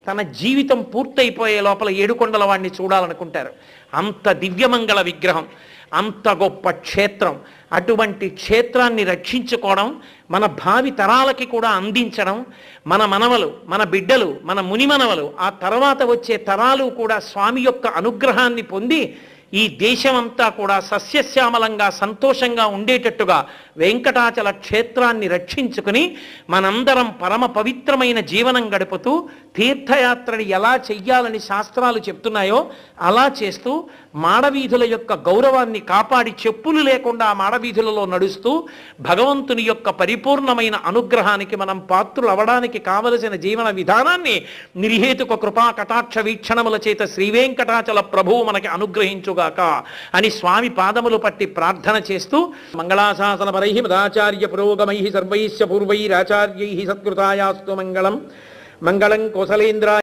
తన జీవితం పూర్తయిపోయే లోపల ఏడుకొండల వాడిని చూడాలనుకుంటారు. అంత దివ్యమంగళ విగ్రహం, అంత గొప్ప క్షేత్రం. అటువంటి క్షేత్రాన్ని రక్షించుకోవడం, మన భావి తరాలకి కూడా అందించడం, మన మనవలు, మన బిడ్డలు, మన మునిమనవలు, ఆ తర్వాత వచ్చే తరాలు కూడా స్వామి యొక్క అనుగ్రహాన్ని పొంది ఈ దేశమంతా కూడా సస్యశ్యామలంగా సంతోషంగా ఉండేటట్టుగా వెంకటాచల క్షేత్రాన్ని రక్షించుకుని మనందరం పరమ పవిత్రమైన జీవనం గడుపుతూ తీర్థయాత్రని ఎలా చెయ్యాలని శాస్త్రాలు చెప్తున్నాయో అలా చేస్తూ మాడవీధుల యొక్క గౌరవాన్ని కాపాడి చెప్పులు లేకుండా మాడవీధులలో నడుస్తూ భగవంతుని యొక్క పరిపూర్ణమైన అనుగ్రహానికి మనం పాత్రులు అవడానికి కావలసిన జీవన విధానాన్ని నిర్హేతుక కృపా కటాక్ష వీక్షణముల చేత శ్రీవేంకటాచల ప్రభువు మనకి అనుగ్రహించుగాక అని స్వామి పాదములు పట్టి ప్రార్థన చేస్తూ మంగళాశాసన పరై మదాచార్య పురోగమై సర్వైశ్చ పూర్వైరాచార్యై సత్కృతాయాస్తు మంగళం మంగళం కోసలేంద్రాయ